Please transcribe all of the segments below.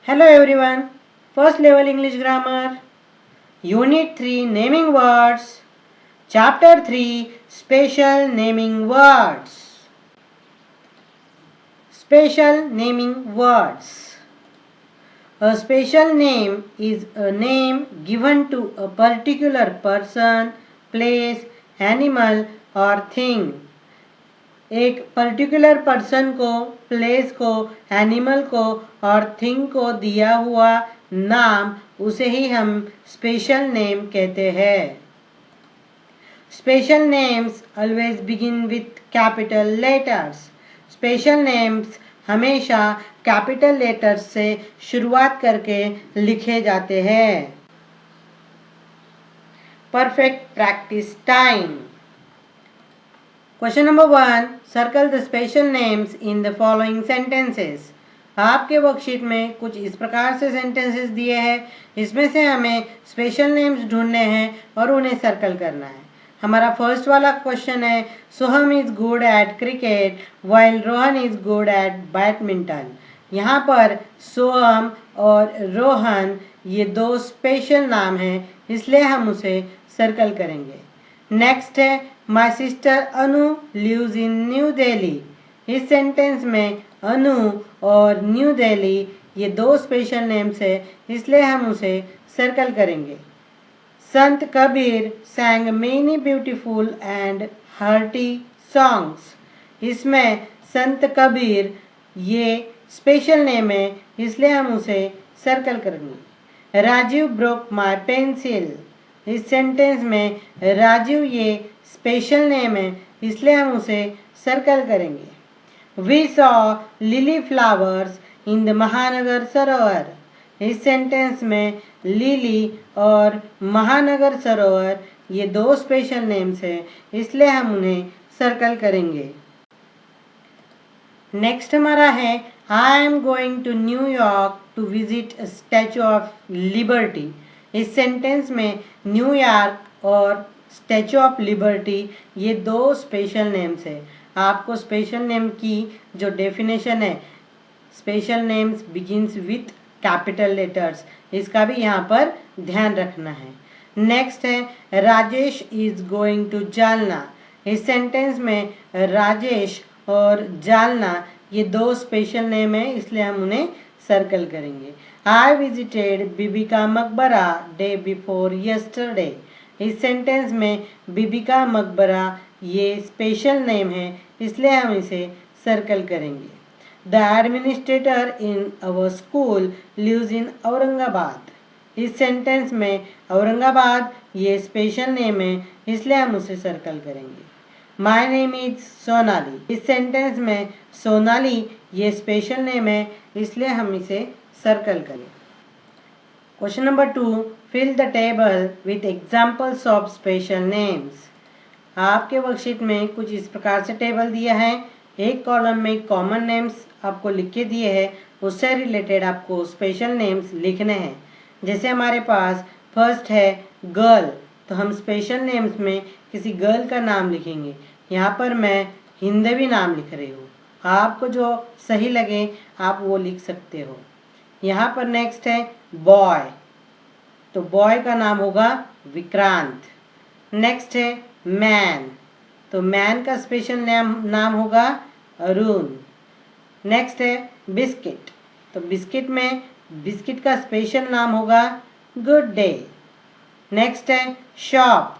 Hello everyone. First level English grammar. Unit 3 naming words. Chapter 3 special naming words. Special naming words. A special name is a name given to a particular person, place, animal or thing. एक particular person को, place को, animal को और thing को दिया हुआ नाम उसे ही हम स्पेशल नेम कहते हैं. Special names always begin with capital letters. Special names हमेशा कैपिटल लेटर्स से शुरुआत करके लिखे जाते हैं. Perfect practice time. Question number 1. Circle the special names in the following sentences. आपके वर्कशीट में कुछ इस प्रकार से सेंटेंसेस दिए हैं. इसमें से हमें स्पेशल नेम्स ढूंढने हैं और उन्हें सर्कल करना है. हमारा फर्स्ट वाला क्वेश्चन है, Soham is good at cricket while Rohan is good at badminton. यहाँ पर सोहम और रोहन ये दो स्पेशल नाम हैं, इसलिए हम उसे सर्कल करेंगे. नेक्स्ट है, my sister Anu lives in New Delhi. इस सेंटेंस में अनु और न्यू दिल्ली ये दो स्पेशल नेम्स है, इसलिए हम उसे सर्कल करेंगे. संत Kabir sang many beautiful and hearty songs. इसमें संत कबीर ये स्पेशल नेम है, इसलिए हम उसे सर्कल करेंगे. Rajiv broke my pencil. इस सेंटेंस में राजीव ये स्पेशल नेम है, इसलिए हम उसे सर्कल करेंगे. We saw lily flowers in the Mahanagar Sarovar. इस सेंटेंस में लिली और महानगर सरोवर ये दो स्पेशल नेम्स हैं, इसलिए हम उन्हें सर्कल करेंगे. नेक्स्ट हमारा है, I am going to New York to visit Statue of Liberty. इस सेंटेंस में न्यूयॉर्क और स्टैचू ऑफ लिबर्टी ये दो स्पेशल नेम्स हैं. आपको स्पेशल नेम की जो डेफिनेशन है, special names begins with capital letters, इसका भी यहाँ पर ध्यान रखना है. नेक्स्ट है, Rajesh is going to Jalna. इस सेंटेंस में राजेश और जालना ये दो स्पेशल नेम है, इसलिए हम उन्हें सर्कल करेंगे. आई विजिटेड बीबी का मकबरा डे बिफोर यस्टरडे. इस सेंटेंस में बीबी का मकबरा ये स्पेशल नेम है, इसलिए हम इसे सर्कल करेंगे. The administrator in our school lives in Aurangabad. इस सेंटेंस में औरंगाबाद ये स्पेशल नेम है, इसलिए हम उसे सर्कल करेंगे. My name is Sonali. इस सेंटेंस में सोनाली ये स्पेशल नेम है, इसलिए हम इसे सर्कल करें. Question number 2. Fill the table with examples of special names. आपके वर्कशीट में कुछ इस प्रकार से टेबल दिया है. एक कॉलम में कॉमन नेम्स आपको लिख के दिए हैं, उससे रिलेटेड आपको स्पेशल नेम्स लिखने हैं. जैसे हमारे पास फर्स्ट है गर्ल, तो हम स्पेशल नेम्स में किसी गर्ल का नाम लिखेंगे. यहाँ पर मैं हिंदवी नाम लिख रही हूँ, आपको जो सही लगे आप वो लिख सकते हो. यहाँ पर नेक्स्ट है बॉय, तो बॉय का नाम होगा विक्रांत. नेक्स्ट है मैन, तो मैन का स्पेशल नाम होगा अरुण. नेक्स्ट है बिस्किट, तो बिस्किट में बिस्किट का स्पेशल नाम होगा गुड डे. नेक्स्ट है शॉप,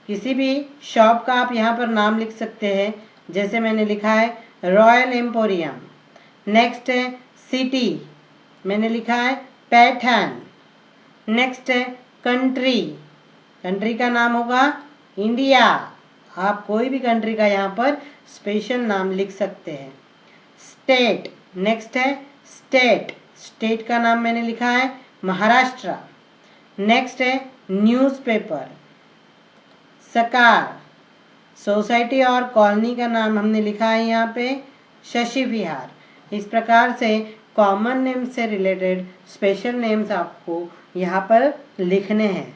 किसी भी शॉप का आप यहाँ पर नाम लिख सकते हैं, जैसे मैंने लिखा है रॉयल एम्पोरियम. नेक्स्ट है सिटी, मैंने लिखा है पैठन. नेक्स्ट है कंट्री, कंट्री का नाम होगा इंडिया. आप कोई भी कंट्री का यहाँ पर स्पेशल नाम लिख सकते हैं. स्टेट, नेक्स्ट है स्टेट, स्टेट का नाम मैंने लिखा है महाराष्ट्र. नेक्स्ट है न्यूज़पेपर, सकार. सोसाइटी और कॉलोनी का नाम हमने लिखा है यहाँ पे शशि विहार. इस प्रकार से कॉमन नेम से रिलेटेड स्पेशल नेम्स आपको यहाँ पर लिखने हैं.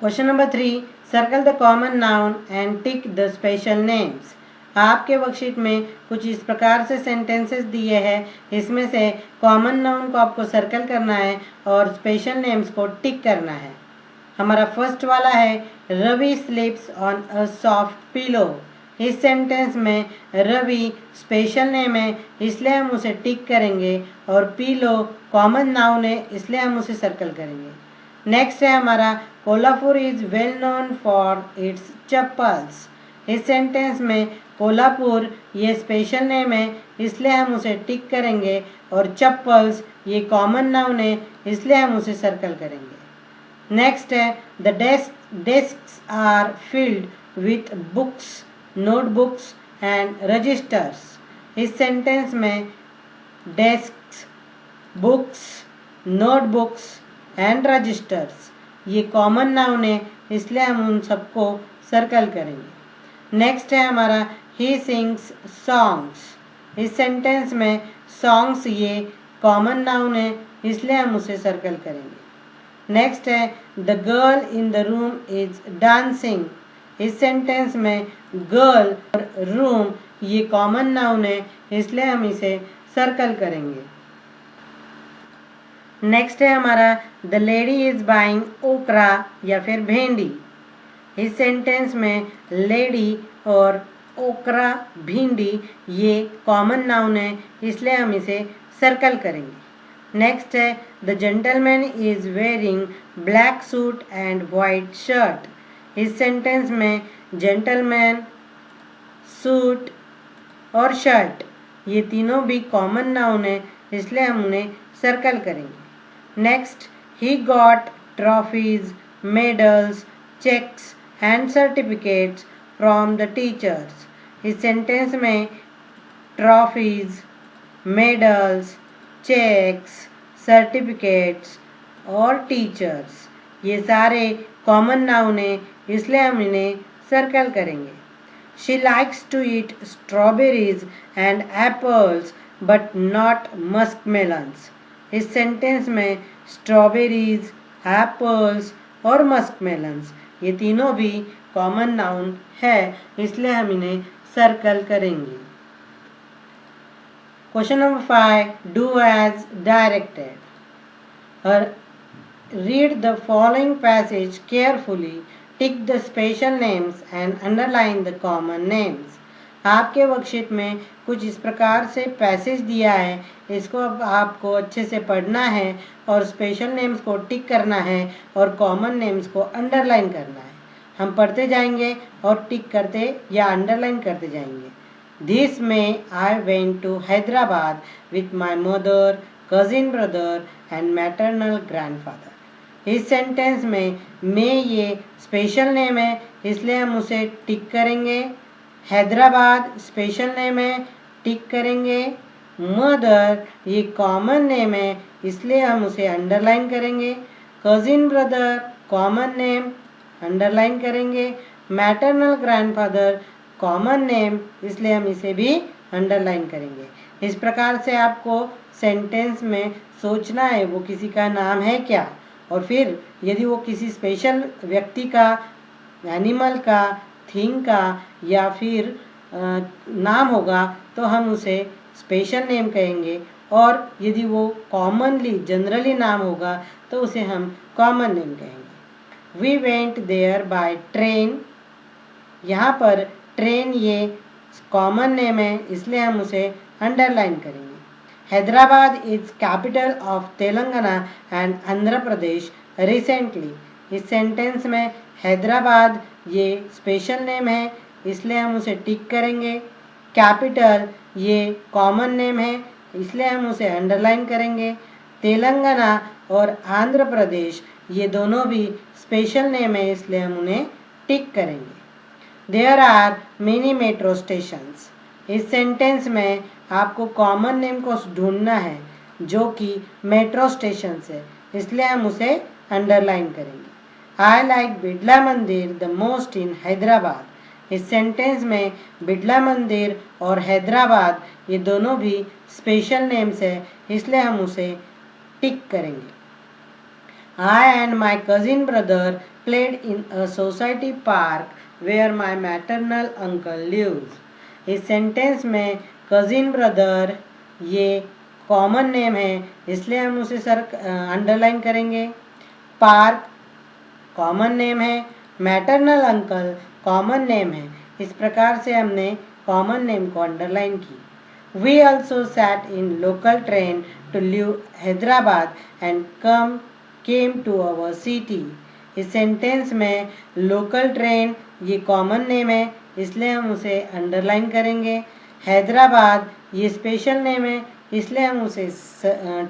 Question number 3. Circle the common noun and tick the special names. आपके वर्कशीट में कुछ इस प्रकार से सेंटेंसेस दिए हैं, इसमें से कॉमन नाउन को आपको सर्कल करना है और स्पेशल नेम्स को टिक करना है। हमारा फर्स्ट वाला है Ravi sleeps on a soft pillow. इस सेंटेंस में रवि स्पेशल नेम है इसलिए हम उसे टिक करेंगे और पिलो कॉमन नाउन है इसलिए हम उसे सर्कल करेंगे। नेक्स्ट है हमारा Kolhapur is well known for its chappals. इस सेंटेंस में कोल्हापुर ये स्पेशल नेम है इसलिए हम उसे टिक करेंगे और चप्पल्स ये कॉमन नाउन है इसलिए हम उसे सर्कल करेंगे। नेक्स्ट है the desks are filled with books, notebooks and registers. इस सेंटेंस में desks, books, notebooks and registers ये कॉमन नाउन है इसलिए हम उन सबको सर्कल करेंगे। नेक्स्ट है हमारा ही सिंग्स सॉन्ग्स। इस सेंटेंस में सॉन्ग्स ये कॉमन नाउन है इसलिए हम उसे सर्कल करेंगे। नेक्स्ट है the girl in the room is dancing. इस सेंटेंस में गर्ल और रूम ये कॉमन नाउन है इसलिए हम इसे सर्कल करेंगे। नेक्स्ट है हमारा द लेडी इज बाइंग ओकरा या फिर भेंडी। इस सेंटेंस में लेडी और ओकरा, भिंडी ये कॉमन नाउन है इसलिए हम इसे सर्कल करेंगे। नेक्स्ट है the gentleman is wearing black suit and white shirt. इस सेंटेंस में जेंटलमैन, सूट और शर्ट ये तीनों भी कॉमन नाउन है इसलिए हम उन्हें सर्कल करेंगे। Next he got trophies, medals, cheques and certificates from the teachers. इस सेंटेंस में ट्रॉफीज, मेडल्स, चेक्स, सर्टिफिकेट्स और टीचर्स ये सारे कॉमन नाउन है इसलिए हम इन्हें सर्कल करेंगे। She likes to eat strawberries and apples but not musk melons. इस सेंटेंस में स्ट्रॉबेरीज, एप्पल्स और मस्क मेलन्स ये तीनों भी कॉमन नाउन है इसलिए हम इन्हें सर्कल करेंगे। Question number 5, do as directed. Read the following passage carefully, tick the special names and underline the common names. आपके वर्कशीट में कुछ इस प्रकार से पैसेज दिया है, इसको अब आपको अच्छे से पढ़ना है और स्पेशल नेम्स को टिक करना है और कॉमन नेम्स को अंडरलाइन करना है। हम पढ़ते जाएंगे और टिक करते या अंडरलाइन करते जाएंगे। दिस में I went to Hyderabad with my mother, cousin brother and maternal grandfather. इस सेंटेंस में ये स्पेशल नेम है इसलिए हम उसे टिक करेंगे। हैदराबाद स्पेशल नेम है, टिक करेंगे। मदर ये कॉमन नेम है इसलिए हम उसे अंडरलाइन करेंगे। Cousin brother common name, underline करेंगे। मैटरनल ग्रैंडफादर कॉमन नेम इसलिए हम इसे भी अंडरलाइन करेंगे। इस प्रकार से आपको सेंटेंस में सोचना है वो किसी का नाम है क्या, और फिर यदि वो किसी स्पेशल व्यक्ति का, एनिमल का, थिंग का या फिर नाम होगा तो हम उसे स्पेशल नेम कहेंगे, और यदि वो कॉमनली जनरली नाम होगा तो उसे हम कॉमन नेम कहेंगे। We went there by train. यहाँ पर ट्रेन ये कॉमन नेम है इसलिए हम उसे अंडरलाइन करेंगे। Hyderabad is capital of Telangana and Andhra Pradesh recently. इस सेंटेंस में हैदराबाद ये स्पेशल नेम है इसलिए हम उसे टिक करेंगे। कैपिटल ये कॉमन नेम है इसलिए हम उसे अंडरलाइन करेंगे। तेलंगाना और आंध्र प्रदेश ये दोनों भी स्पेशल नेम है इसलिए हम उन्हें टिक करेंगे। There are many metro stations. इस सेंटेंस में आपको कॉमन नेम को ढूंढना है जो कि मेट्रो स्टेशन है इसलिए हम उसे अंडरलाइन करेंगे। आई लाइक बिड़ला मंदिर द मोस्ट इन हैदराबाद। इस सेंटेंस में बिड़ला मंदिर और हैदराबाद ये दोनों भी स्पेशल नेम्स है इसलिए हम उसे टिक करेंगे। I and my cousin brother played in a society park where my maternal uncle lives. इस सेंटेंस में कजिन ब्रदर ये कॉमन नेम है, इसलिए हम उसे सर अंडरलाइन करेंगे। पार्क कॉमन नेम है, मैटरनल अंकल कॉमन नेम है, इस प्रकार से हमने कॉमन नेम को अंडरलाइन की। We also sat in local train to leave Hyderabad and came to our city. इस सेंटेंस में लोकल ट्रेन ये कॉमन नेम है, इसलिए हम उसे अंडरलाइन करेंगे। हैदराबाद ये स्पेशल नेम है, इसलिए हम उसे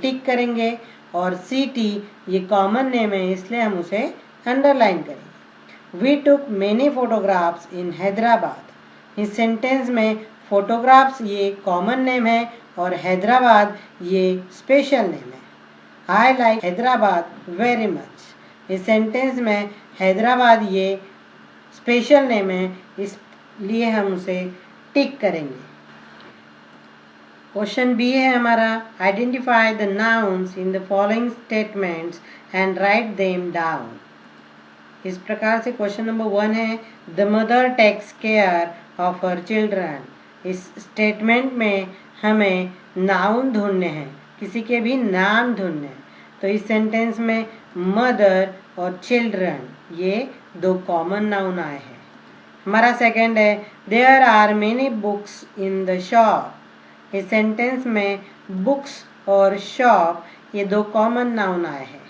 टिक करेंगे। और सिटी ये कॉमन नेम है, इसलिए हम उसे अंडरलाइन करेंगे। वी टुक मेनी फोटोग्राफ्स इन हैदराबाद। इस सेंटेंस में फोटोग्राफ्स ये कॉमन नेम है और हैदराबाद ये स्पेशल नेम है। I like Hyderabad very much. इस सेंटेंस में हैदराबाद ये स्पेशल नेम है, इसलिए हम उसे टिक करेंगे। क्वेश्चन बी है हमारा, identify the nouns in the following statements and write them down. इस प्रकार से क्वेश्चन नंबर 1 है, the mother takes care of her children. इस स्टेटमेंट में हमें नाउन ढूंढने हैं, किसी के भी नाम ढूंढने हैं। तो इस सेंटेंस में मदर और चिल्ड्रन ये दो कॉमन नाउन आए हैं। हमारा सेकंड है, there are many books in the shop. इस सेंटेंस में बुक्स और शॉप ये दो कॉमन नाउन आए हैं।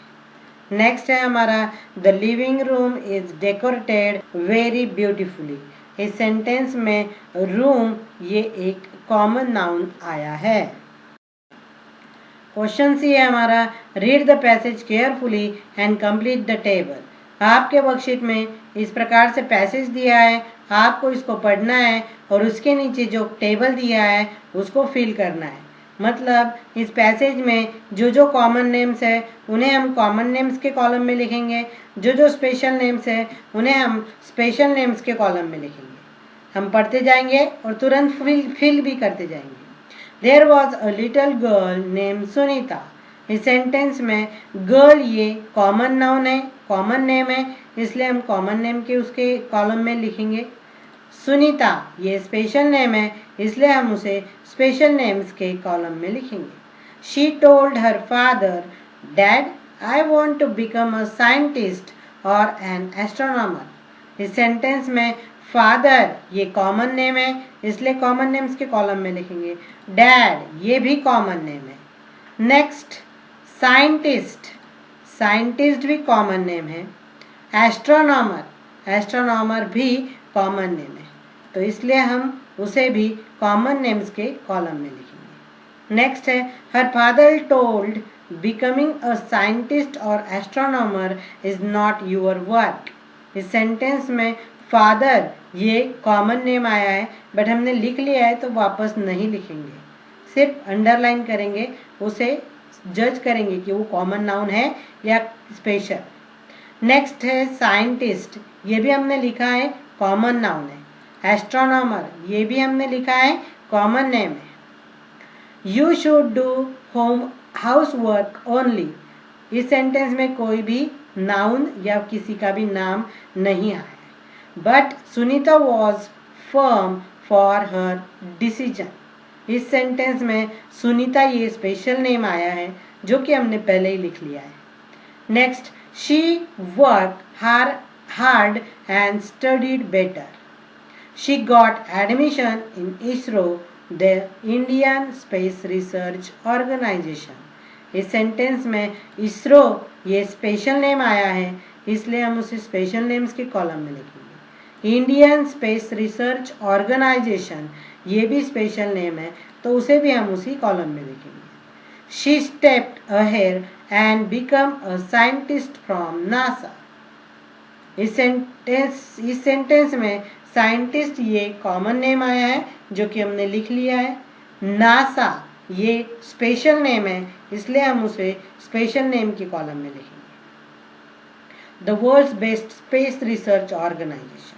नेक्स्ट है हमारा, the living room is decorated very beautifully. इस सेंटेंस में रूम ये एक कॉमन नाउन आया है। क्वेश्चन सी है हमारा, read the passage carefully and complete the table. आपके वर्कशीट में इस प्रकार से पैसेज दिया है, आपको इसको पढ़ना है और उसके नीचे जो टेबल दिया है उसको फिल करना है। मतलब इस पैसेज में जो जो कॉमन नेम्स है उन्हें हम कॉमन नेम्स के कॉलम में लिखेंगे, जो जो स्पेशल नेम्स है उन्हें हम स्पेशल नेम्स के कॉलम में लिखेंगे। हम पढ़ते जाएंगे और तुरंत फिल भी करते जाएंगे। There was a little girl name Sunita. इस सेंटेंस में गर्ल ये कॉमन नाउन है, कॉमन नेम है, इसलिए हम कॉमन नेम के उसके कॉलम में लिखेंगे। सुनीता ये स्पेशल नेम है, इसलिए हम उसे स्पेशल नेम्स के कॉलम में लिखेंगे। She told her father, dad I want to become a scientist और एन एस्ट्रोनॉमर। इस सेंटेंस में फादर ये कॉमन नेम है, इसलिए कॉमन नेम्स के कॉलम में लिखेंगे। डैड ये भी कॉमन नेम है। नेक्स्ट साइंटिस्ट, साइंटिस्ट भी कॉमन नेम है। एस्ट्रोनॉमर, एस्ट्रोनॉमर भी कॉमन नेम है, तो इसलिए हम उसे भी कॉमन नेम्स के कॉलम में लिखेंगे। नेक्स्ट है, her father told becoming a scientist और astronomer is not your work. इस सेंटेंस में फादर ये कॉमन नेम आया है, बट हमने लिख लिया है तो वापस नहीं लिखेंगे, सिर्फ अंडरलाइन करेंगे, उसे जज करेंगे कि वो कॉमन नाउन है या स्पेशल। नेक्स्ट है साइंटिस्ट, ये भी हमने लिखा है कॉमन नाउन है। एस्ट्रोनॉमर ये भी हमने लिखा है कॉमन नेम है। You should do home house work only. इस सेंटेंस में कोई भी नाउन या किसी का भी नाम नहीं आया है। But Sunita was firm for her decision. इस सेंटेंस में सुनीता ये स्पेशल नेम आया है, जो कि हमने पहले ही लिख लिया है। Next, she work hard and studied better. She got admission in ISRO, the Indian space research organisation. इस सेंटेंस में इसरो ये स्पेशल नेम आया है, इसलिए हम उसे स्पेशल नेम्स के कॉलम में लिखेंगे। इंडियन स्पेस रिसर्च ऑर्गेनाइजेशन ये भी स्पेशल नेम है, तो उसे भी हम उसी कॉलम में लिखेंगे। She stepped ahead and become a scientist from NASA. इस सेंटेंस में साइंटिस्ट ये कॉमन नेम आया है, जो कि हमने लिख लिया है। नासा ये स्पेशल नेम है, इसलिए हम उसे स्पेशल नेम के कॉलम में लिखेंगे। The world's best space research organisation.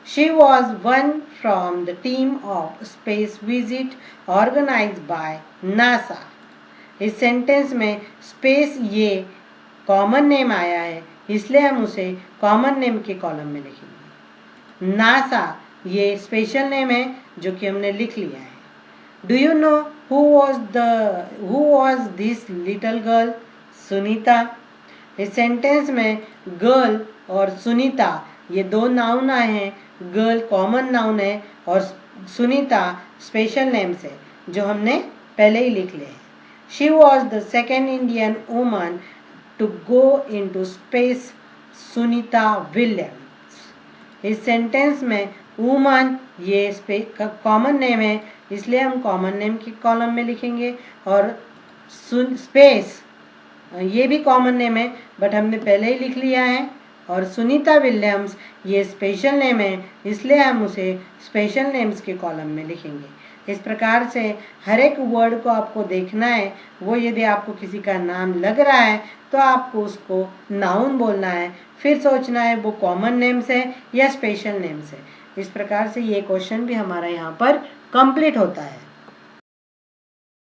She was one from the team of space visit organized by NASA. इस सेंटेंस में स्पेस ये कॉमन नेम आया है, इसलिए हम उसे कॉमन नेम के कॉलम में लिखेंगे। नासा ये स्पेशल नेम है जो कि हमने लिख लिया है। Do you know who was this little girl? Sunita. इस सेंटेंस में गर्ल और सुनीता ये दो नाउन आए हैं। गर्ल कॉमन नाउन है और सुनीता स्पेशल नेम्स है जो हमने पहले ही लिख लिए हैं। She was the second Indian woman to go into space, Sunita Williams. इस सेंटेंस में वुमन ये कॉमन नेम है, इसलिए हम कॉमन नेम की कॉलम में लिखेंगे। और स्पेस ये भी कॉमन नेम है बट हमने पहले ही लिख लिया है। और सुनीता विलियम्स ये स्पेशल नेम है, इसलिए हम उसे स्पेशल नेम्स के कॉलम में लिखेंगे। इस प्रकार से हर एक वर्ड को आपको देखना है, वो यदि आपको किसी का नाम लग रहा है तो आपको उसको नाउन बोलना है, फिर सोचना है वो कॉमन नेम्स है या स्पेशल नेम्स है। इस प्रकार से ये क्वेश्चन भी हमारा यहाँ पर कंप्लीट होता है।